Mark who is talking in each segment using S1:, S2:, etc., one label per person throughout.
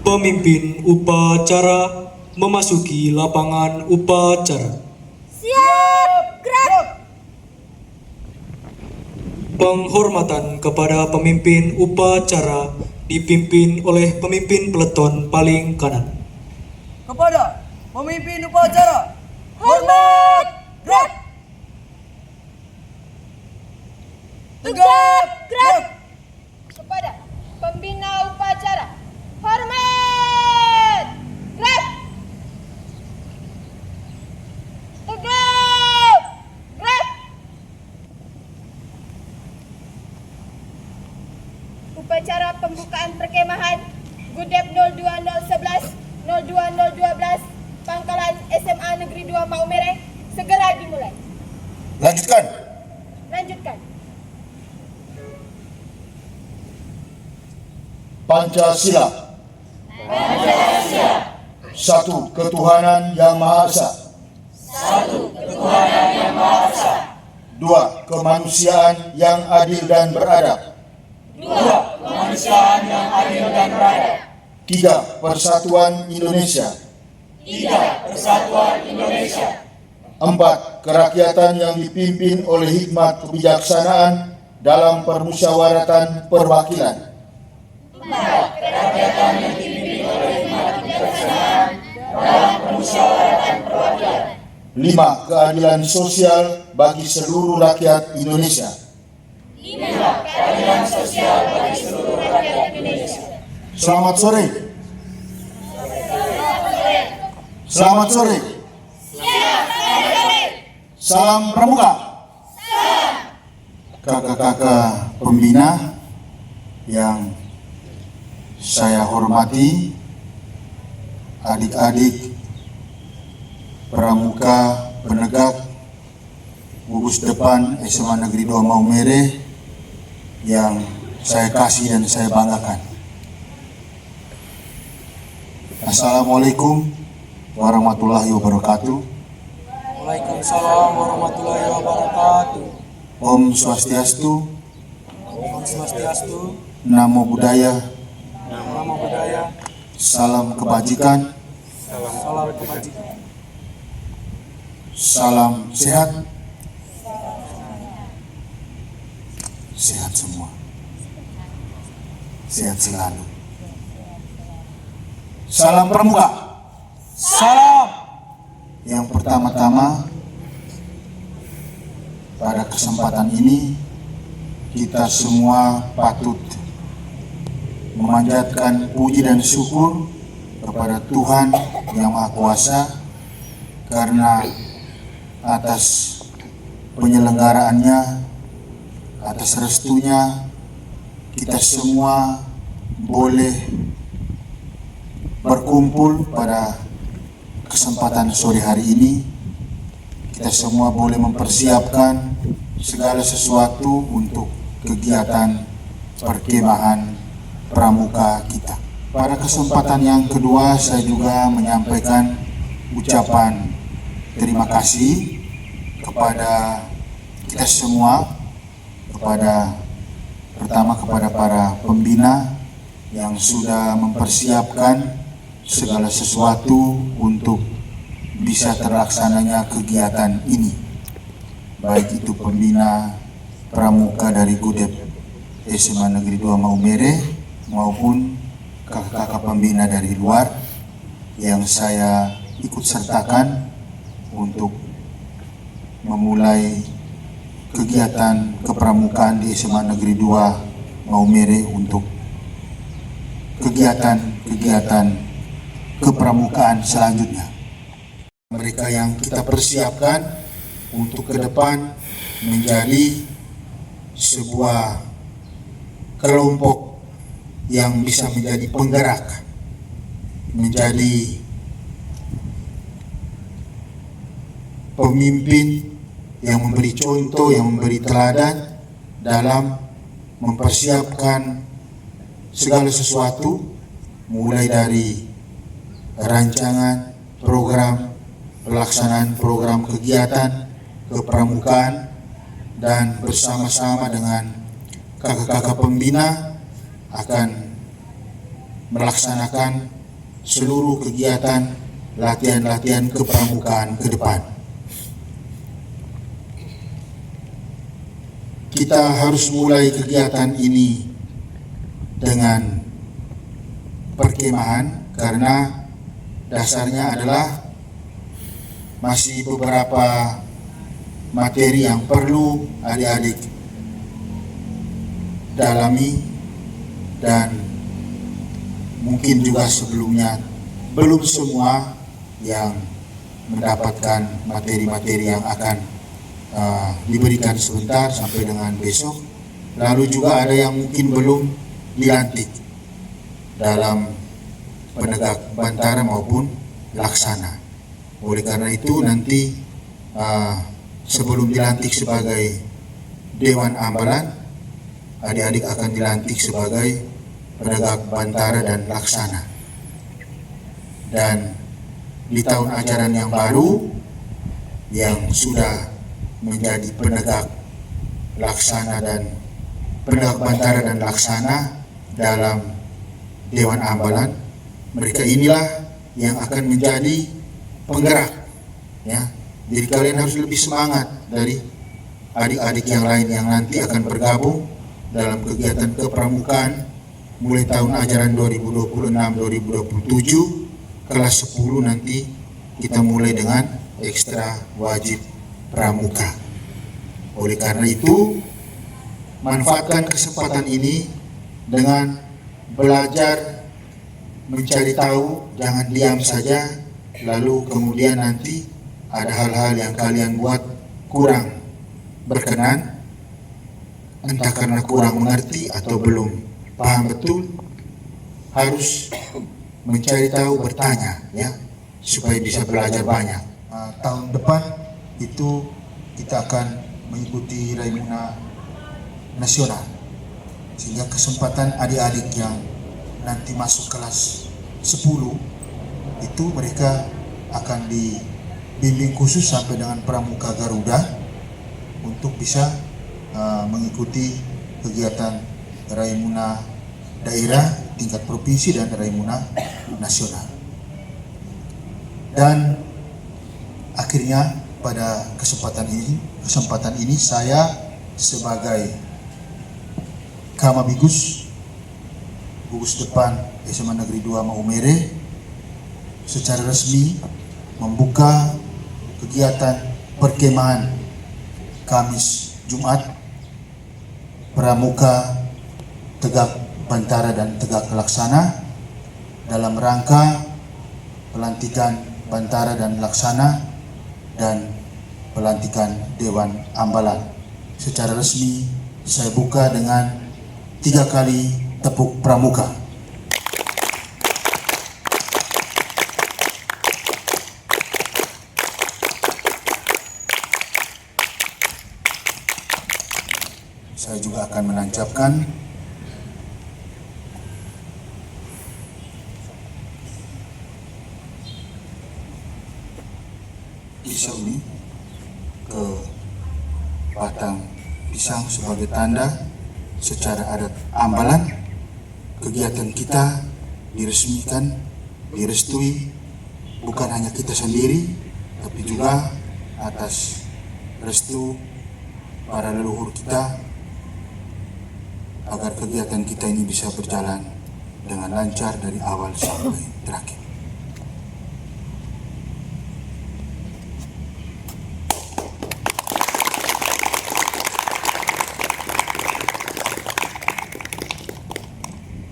S1: Pemimpin upacara memasuki lapangan upacara.
S2: Siap, gerak.
S1: Penghormatan kepada pemimpin upacara dipimpin oleh pemimpin peleton paling kanan.
S3: Kepada pemimpin upacara,
S2: Hormat, gerak.
S3: tegap,
S2: gerak.
S4: Kepada pembina upacara, hormat, gerak. Tegap, gerak. Upacara pembukaan perkemahan Gudep 02011 02012 Pangkalan SMA Negeri 2 Maumere segera dimulai.
S5: Lanjutkan.
S4: Lanjutkan.
S5: Pancasila. Satu ketuhanan yang Maha Esa. Dua kemanusiaan yang adil dan beradab. Tiga persatuan Indonesia. Empat kerakyatan yang dipimpin oleh hikmat kebijaksanaan dalam permusyawaratan perwakilan. Lima keadilan sosial bagi seluruh rakyat Indonesia. Selamat sore. Selamat sore. Salam pramuka. Kakak-kakak pembina yang saya hormati, adik-adik pramuka penegak gugus depan SMA Negeri 2 Maumere yang saya kasih dan saya banggakan. Assalamualaikum warahmatullahi wabarakatuh.
S1: Waalaikumsalam warahmatullahi wabarakatuh.
S5: Om Swastiastu,
S1: Om Swastiastu,
S5: Namo Buddhaya,
S1: Namo Buddhaya,
S5: salam kebajikan,
S1: salam kebajikan,
S5: salam sehat, sehat semua, sehat selalu. Salam pramuka.
S1: salam.
S5: Yang pertama-tama, pada kesempatan ini kita semua patut memanjatkan puji dan syukur kepada Tuhan Yang Maha Kuasa karena atas penyelenggaraannya, atas restunya kita semua boleh berkumpul pada kesempatan sore hari ini. Kita semua boleh mempersiapkan segala sesuatu untuk kegiatan perkemahan pramuka kita. Pada kesempatan yang kedua, saya juga menyampaikan ucapan terima kasih kepada kita semua, pertama kepada para pembina yang sudah mempersiapkan segala sesuatu untuk bisa terlaksananya kegiatan ini, baik itu pembina pramuka dari Gudep SMA Negeri 2 Maumere maupun kakak-kakak pembina dari luar yang saya ikut sertakan untuk memulai kegiatan kepramukaan di SMA Negeri 2 Maumere untuk kegiatan kepramukaan selanjutnya. Mereka yang kita persiapkan untuk ke depan menjadi sebuah kelompok yang bisa menjadi penggerak, menjadi pemimpin yang memberi contoh, yang memberi teladan dalam mempersiapkan segala sesuatu, mulai dari rancangan program, pelaksanaan program kegiatan kepramukaan, dan bersama-sama dengan kakak-kakak pembina akan melaksanakan seluruh kegiatan latihan-latihan kepramukaan ke depan. Kita harus mulai kegiatan ini dengan perkemahan karena dasarnya adalah masih beberapa materi yang perlu adik-adik dalami, dan mungkin juga sebelumnya belum semua yang mendapatkan materi-materi yang akan diberikan sebentar sampai dengan besok. Lalu juga ada yang mungkin belum dilantik dalam penegak bantara maupun laksana. Oleh karena itu nanti sebelum dilantik sebagai Dewan Ambalan, adik-adik akan dilantik sebagai penegak bantara dan laksana. Dan di tahun ajaran yang baru yang sudah menjadi penegak laksana dan penegak bantara dan laksana dalam Dewan Ambalan, mereka inilah yang akan menjadi penggerak, ya. Jadi kalian harus lebih semangat dari adik-adik yang lain yang nanti akan bergabung dalam kegiatan kepramukaan mulai tahun ajaran 2026-2027 kelas 10 nanti kita mulai dengan ekstra wajib pramuka. Oleh karena itu, manfaatkan kesempatan ini dengan belajar, mencari tahu, jangan diam saja. Lalu kemudian nanti ada hal-hal yang kalian buat kurang berkenan, entah karena kurang mengerti atau belum paham betul, harus mencari tahu, bertanya, ya, supaya bisa belajar banyak. Tahun depan itu kita akan mengikuti Raimuna Nasional, sehingga kesempatan adik-adik yang nanti masuk kelas 10 itu mereka akan dibimbing khusus sampai dengan Pramuka Garuda untuk bisa mengikuti kegiatan Raimuna daerah tingkat provinsi dan Raimuna nasional. Dan akhirnya pada kesempatan ini saya sebagai Kamabigus gugus depan SMA Negeri 2 Maumere secara resmi membuka kegiatan perkemahan Kamis Jumat Pramuka Tegak Bantara dan Tegak Laksana dalam rangka pelantikan Bantara dan Laksana dan pelantikan Dewan Ambalan. Secara resmi saya buka dengan 3 kali tepuk pramuka. Saya juga akan menancapkan pisau ini ke batang pisang sebagai tanda secara adat Ambalan kegiatan kita diresmikan, direstui bukan hanya kita sendiri, tapi juga atas restu para leluhur kita, agar kegiatan kita ini bisa berjalan dengan lancar dari awal sampai terakhir.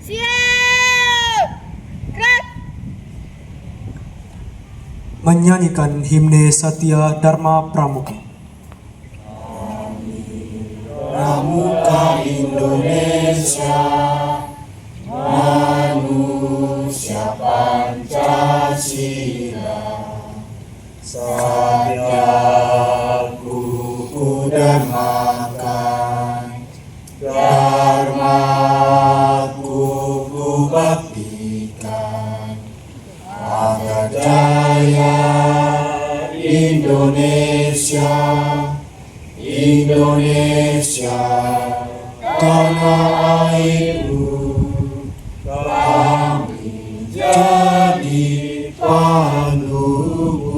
S4: Siap! Gerak!
S1: Menyanyikan himne Satya Dharma Pramuka.
S5: Pramuka Indonesia, manusia Pancasila, Satya kuku dan makan, Dharma kuku baktikan, agar jaya Indonesia, Indonesia, tanah airku, kami jadi palumu.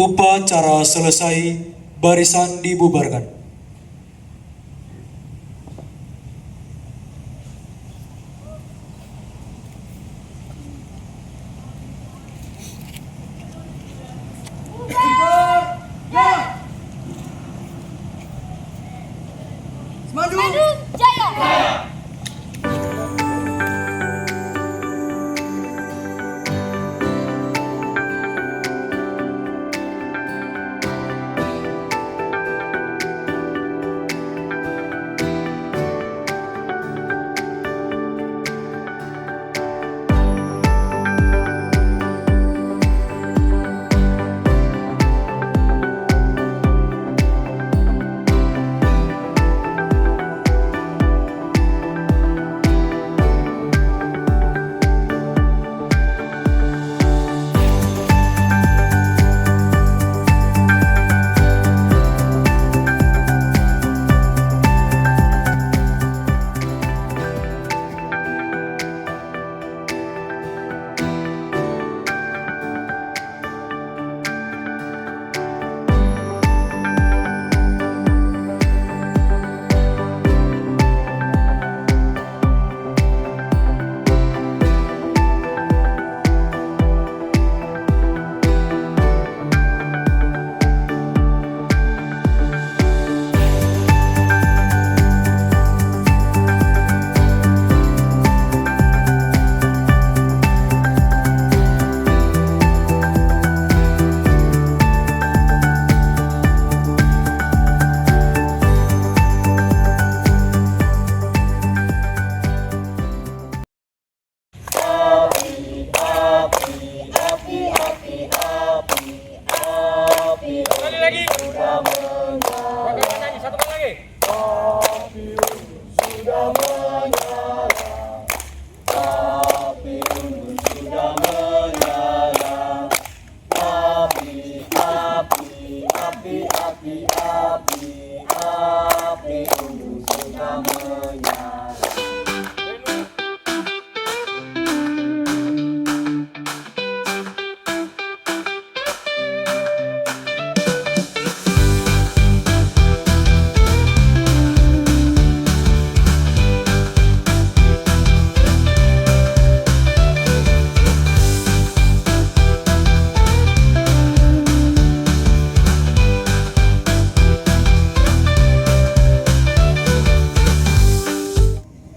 S1: Upacara selesai, barisan dibubarkan.
S3: Semandu.
S2: Semandu Jaya.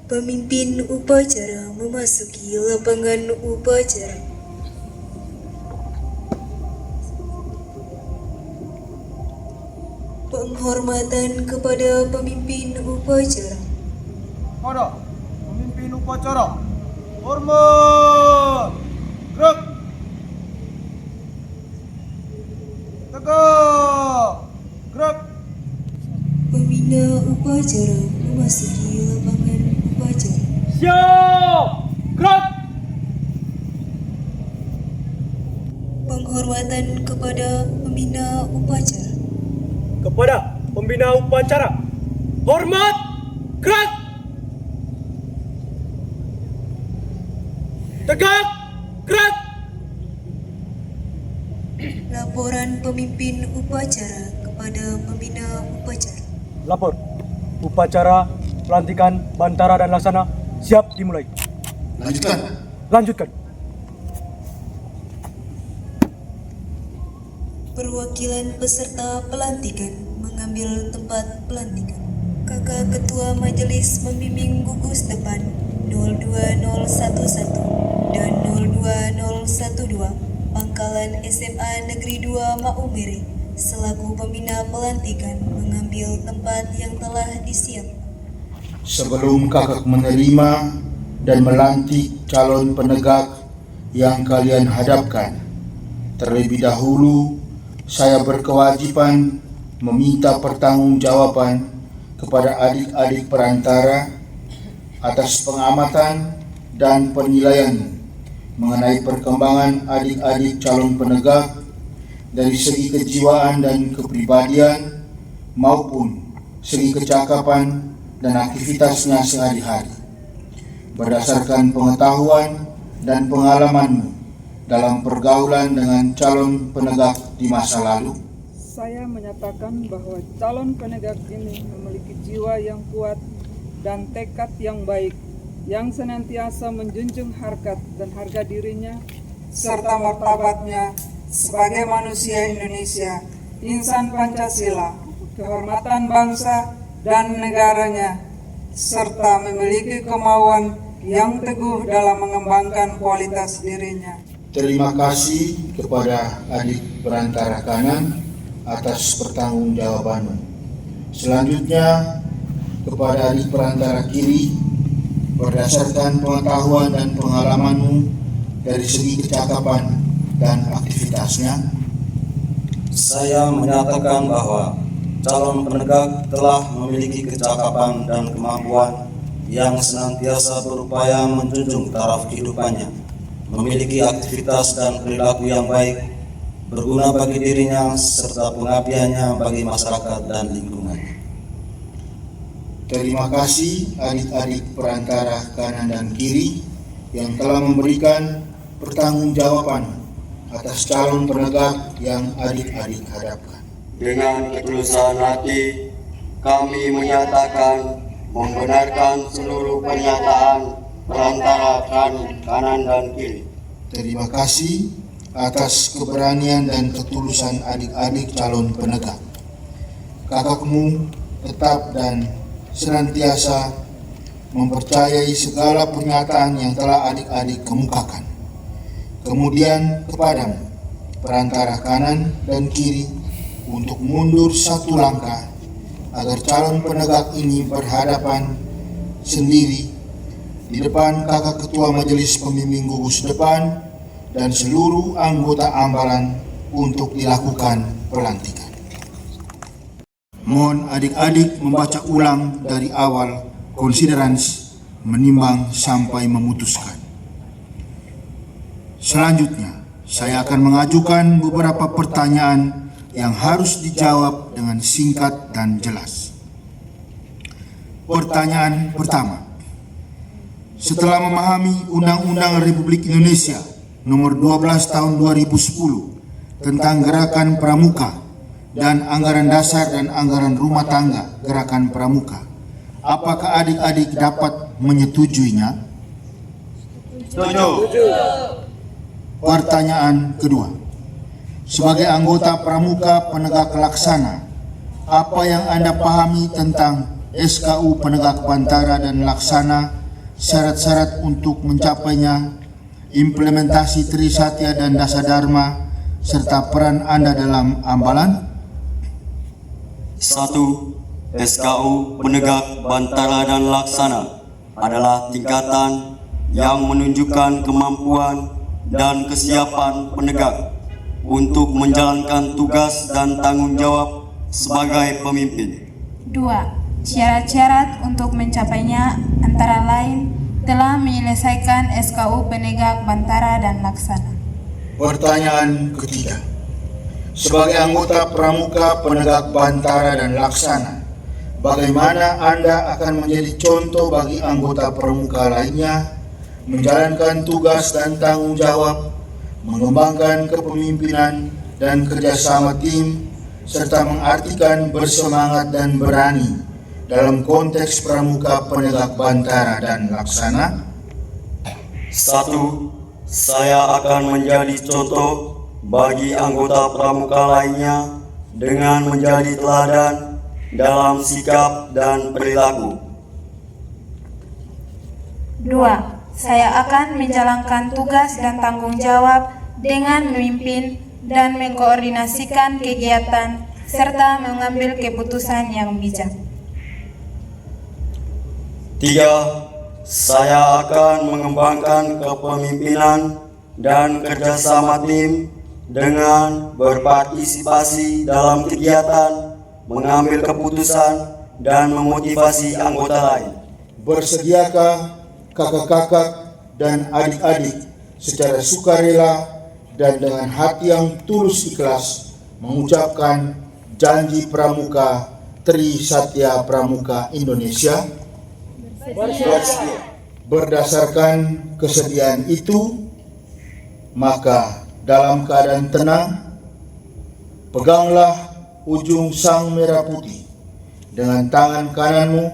S6: Pemimpin upacara memasuki lapangan upacara. Penghormatan kepada pemimpin upacara.
S3: Kepada pemimpin upacara. Hormat. Gerak. Tegak. Gerak.
S6: Pembina upacara memasuki lapangan upacara.
S3: Siap. Gerak.
S6: Penghormatan kepada pembina upacara.
S1: Kepada pembina upacara, hormat, gerak, tegak, gerak.
S6: Laporan pemimpin upacara kepada pembina upacara.
S1: Lapor, upacara pelantikan Bantara dan Laksana siap dimulai.
S5: Lanjutkan.
S1: Lanjutkan.
S6: Perwakilan peserta pelantikan mengambil tempat pelantikan. Kakak Ketua Majelis membimbing gugus depan 02011 dan 02012 Pangkalan SMA Negeri 2 Maumere selaku pembina pelantikan mengambil tempat yang telah disiapkan.
S5: Sebelum kakak menerima dan melantik calon penegak yang kalian hadapkan, terlebih dahulu saya berkewajiban meminta pertanggungjawaban kepada adik-adik perantara atas pengamatan dan penilaian mengenai perkembangan adik-adik calon penegak dari segi kejiwaan dan kepribadian maupun segi kecakapan dan aktivitasnya sehari-hari berdasarkan pengetahuan dan pengalamanmu dalam pergaulan dengan calon penegak di masa lalu.
S7: Saya menyatakan bahwa calon penegak ini memiliki jiwa yang kuat dan tekad yang baik, yang senantiasa menjunjung harkat dan harga dirinya serta martabatnya sebagai manusia Indonesia, insan Pancasila, kehormatan bangsa dan negaranya, serta memiliki kemauan yang teguh dalam mengembangkan kualitas dirinya.
S5: Terima kasih kepada adik perantara kanan atas pertanggungjawabanmu. Selanjutnya kepada adik perantara kiri, berdasarkan pengetahuan dan pengalamanmu dari segi kecakapan dan aktivitasnya,
S8: saya menyatakan bahwa calon penegak telah memiliki kecakapan dan kemampuan yang senantiasa berupaya menjunjung taraf kehidupannya, memiliki aktivitas dan perilaku yang baik, berguna bagi dirinya serta pengabdiannya bagi masyarakat dan lingkungannya.
S5: terima kasih adik-adik perantara kanan dan kiri yang telah memberikan pertanggungjawaban atas calon penegak yang adik-adik hadapkan.
S9: Dengan ketulusan hati, kami menyatakan membenarkan seluruh pernyataan perantara kanan dan kiri.
S5: Terima kasih atas keberanian dan ketulusan adik-adik calon penegak. Kakakmu tetap dan senantiasa mempercayai segala pernyataan yang telah adik-adik kemukakan. Kemudian kepadamu, perantara kanan dan kiri, untuk mundur satu langkah agar calon penegak ini berhadapan sendiri di depan kakak ketua majelis pembimbing gugus depan dan seluruh anggota ambalan untuk dilakukan pelantikan. Mohon adik-adik membaca ulang dari awal konsiderans, menimbang sampai memutuskan. Selanjutnya, saya akan mengajukan beberapa pertanyaan yang harus dijawab dengan singkat dan jelas. Pertanyaan pertama. Setelah memahami Undang-Undang Republik Indonesia Nomor 12 Tahun 2010 tentang Gerakan Pramuka dan Anggaran Dasar dan Anggaran Rumah Tangga Gerakan Pramuka, apakah adik-adik dapat menyetujuinya?
S9: Setuju.
S5: Pertanyaan kedua. Sebagai anggota Pramuka Penegak Laksana, apa yang Anda pahami tentang SKU Penegak Bantara dan Laksana, syarat-syarat untuk mencapainya, implementasi Trisatya dan Dasadharma, serta peran Anda dalam ambalan?
S9: 1. SKU Penegak Bantara dan Laksana adalah tingkatan yang menunjukkan kemampuan dan kesiapan penegak untuk menjalankan tugas dan tanggung jawab sebagai pemimpin.
S10: 2. Syarat-syarat untuk mencapainya antara lain telah menyelesaikan SKU Penegak Bantara dan Laksana.
S5: Pertanyaan ketiga. Sebagai anggota Pramuka Penegak Bantara dan Laksana, bagaimana Anda akan menjadi contoh bagi anggota Pramuka lainnya menjalankan tugas dan tanggung jawab, mengembangkan kepemimpinan dan kerjasama tim, serta mengartikan bersemangat dan berani dalam konteks Pramuka Penegak Bantara dan Laksana?
S9: 1. Saya akan menjadi contoh bagi anggota Pramuka lainnya dengan menjadi teladan dalam sikap dan perilaku.
S7: 2.
S10: 2. Saya akan menjalankan tugas dan tanggung jawab dengan memimpin dan mengkoordinasikan kegiatan serta mengambil keputusan yang bijak.
S9: 3. Saya akan mengembangkan kepemimpinan dan kerjasama tim dengan berpartisipasi dalam kegiatan, mengambil keputusan, dan memotivasi anggota lain.
S5: Bersediakah kakak-kakak dan adik-adik secara sukarela dan dengan hati yang tulus ikhlas mengucapkan janji Pramuka Tri Satya Pramuka Indonesia? Berdasarkan kesediaan itu, maka dalam keadaan tenang, peganglah ujung sang merah putih dengan tangan kananmu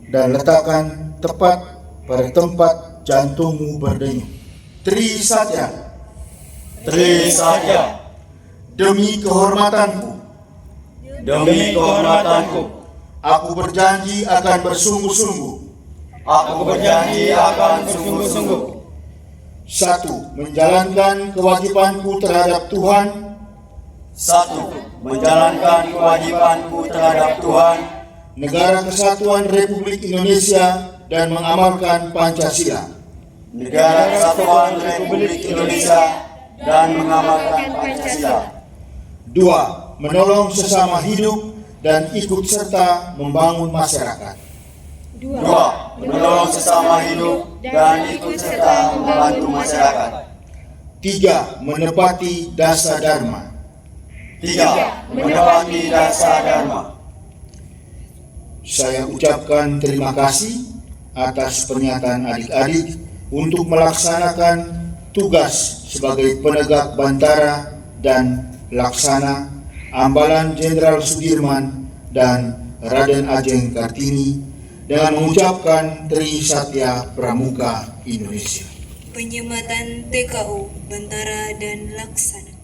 S5: dan letakkan tepat pada tempat jantungmu berdenyut. Tri Satya,
S9: Tri Satya,
S5: demi kehormatanku,
S9: demi kehormatanku,
S5: aku berjanji akan bersungguh-sungguh.
S9: aku berjanji akan bersungguh-sungguh.
S5: 1. Menjalankan kewajibanku terhadap Tuhan.
S9: 1. Menjalankan kewajibanku terhadap Tuhan,
S5: Negara Kesatuan Republik Indonesia dan mengamalkan Pancasila.
S9: Negara Kesatuan Republik Indonesia, dan mengamalkan Pancasila.
S5: 2. Menolong sesama hidup dan ikut serta membangun masyarakat.
S9: 2. Menolong sesama hidup dan ikut serta membantu masyarakat.
S5: 3. Menepati dasar Dharma.
S9: 3. Menepati dasar Dharma.
S5: Saya ucapkan terima kasih atas pernyataan adik-adik untuk melaksanakan tugas sebagai penegak Bantara dan Laksana Ambalan Jenderal Sudirman dan Raden Ajeng Kartini dengan mengucapkan Tri Satya Pramuka Indonesia.
S6: Penyematan TKU Bantara dan Laksana.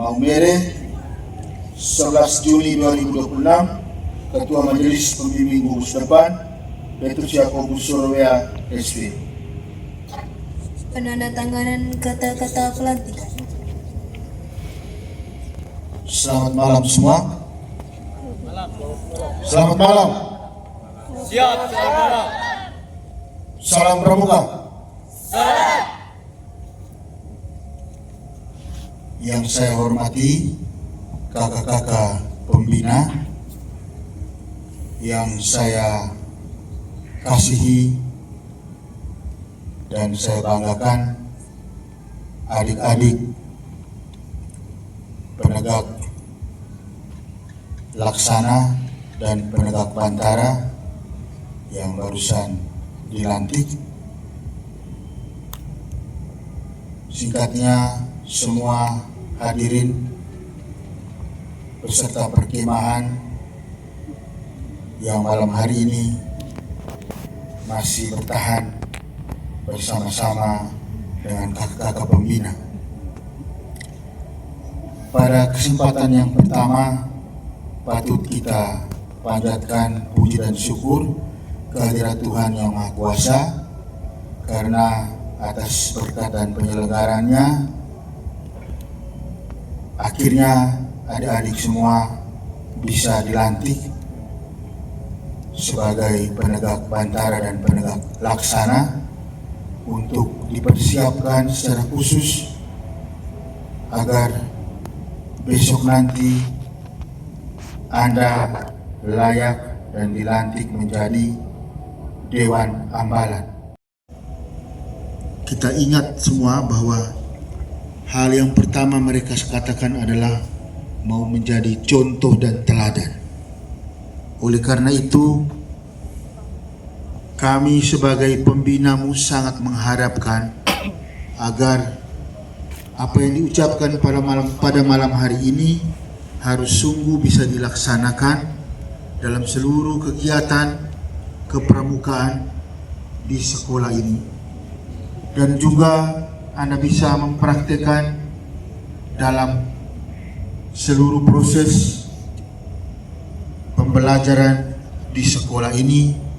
S5: Maumere, 11 Juni 2026, Ketua Majelis Pembimbing Gugus Depan, Petrus Yakobus Surabaya, SP.
S6: Penandatanganan kata-kata pelantikan.
S5: Selamat malam semua. Selamat malam.
S3: Siap, selamat malam.
S5: Salam Pramuka. Yang saya hormati kakak-kakak pembina, yang saya kasihi dan saya banggakan, adik-adik penegak Laksana dan penegak Bantara yang barusan dilantik. Singkatnya, semua hadirin beserta perkemahan yang malam hari ini masih bertahan bersama-sama dengan kakak-kakak pembina. Pada kesempatan yang pertama, patut kita panjatkan puji dan syukur kehadirat Tuhan Yang Maha Kuasa, karena atas berkat dan penyelenggarannya akhirnya adik-adik semua bisa dilantik sebagai penegak Bantara dan penegak Laksana untuk dipersiapkan secara khusus agar besok nanti Anda layak dan dilantik menjadi Dewan Ambalan. Kita ingat semua bahwa hal yang pertama mereka katakan adalah mau menjadi contoh dan teladan. Oleh karena itu, Kami sebagai pembinamu sangat mengharapkan agar apa yang diucapkan pada malam hari ini harus sungguh bisa dilaksanakan dalam seluruh kegiatan kepramukaan di sekolah ini, dan juga Anda bisa mempraktekkan dalam seluruh proses pembelajaran di sekolah ini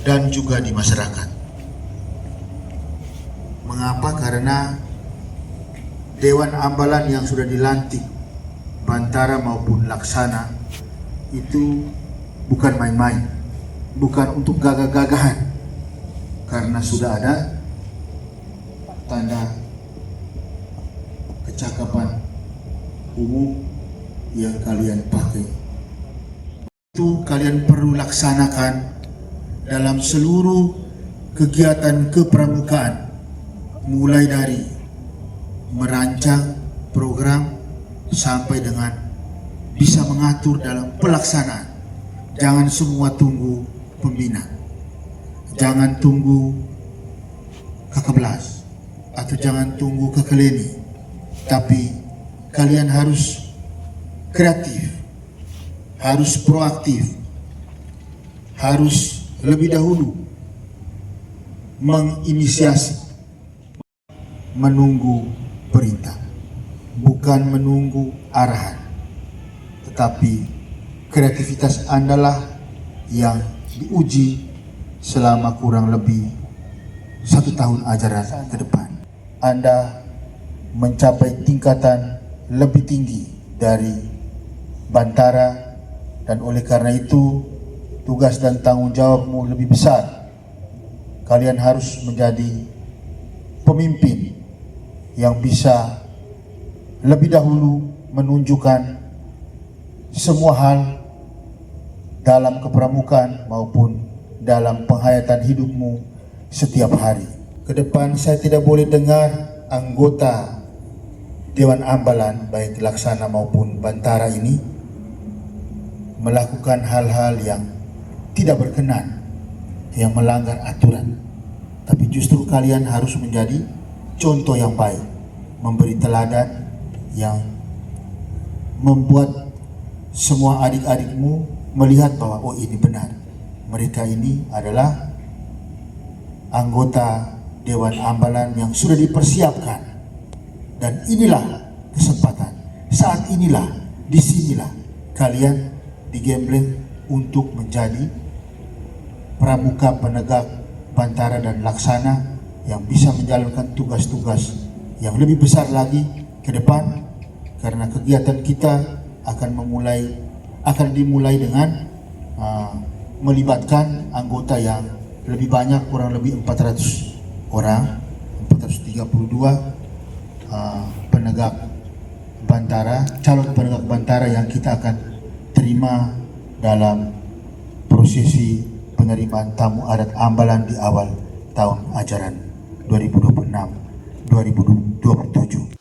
S5: dan juga di masyarakat. Mengapa? Karena Dewan Ambalan yang sudah dilantik, Bantara maupun Laksana, itu bukan main-main, bukan untuk gagah-gagahan, karena sudah ada tanda kecakapan umum yang kalian pakai. Itu kalian perlu laksanakan dalam seluruh kegiatan kepramukaan, mulai dari merancang program sampai dengan bisa mengatur dalam pelaksanaan. Jangan semua tunggu pembina, jangan tunggu kakak belas, atau jangan tunggu kakak Leni, tapi kalian harus kreatif, harus proaktif, harus lebih dahulu menginisiasi, menunggu perintah, bukan menunggu arahan, tetapi kreativitas Anda lah yang diuji selama kurang lebih 1 tahun ajaran ke depan. Anda mencapai tingkatan lebih tinggi dari Bantara, dan oleh karena itu tugas dan tanggung jawabmu lebih besar. Kalian harus menjadi pemimpin yang bisa lebih dahulu menunjukkan semua hal dalam kepramukaan maupun dalam penghayatan hidupmu setiap hari. Ke depan saya tidak boleh dengar anggota Dewan Ambalan baik Laksana maupun Bantara ini melakukan hal-hal yang tidak berkenan, yang melanggar aturan. Tapi justru kalian harus menjadi contoh yang baik, memberi teladan yang membuat semua adik-adikmu melihat bahwa oh ini benar, mereka ini adalah anggota Dewan Ambalan yang sudah dipersiapkan, dan inilah kesempatan. Saat inilah, disinilah kalian digembleng untuk menjadi pramuka penegak Bantara dan Laksana yang bisa menjalankan tugas-tugas yang lebih besar lagi ke depan, karena kegiatan kita akan dimulai dengan melibatkan anggota yang lebih banyak, kurang lebih 400 orang, 432 penegak Bantara, calon penegak Bantara yang kita akan terima dalam prosesi penerimaan tamu adat Ambalan di awal tahun ajaran 2026-2027.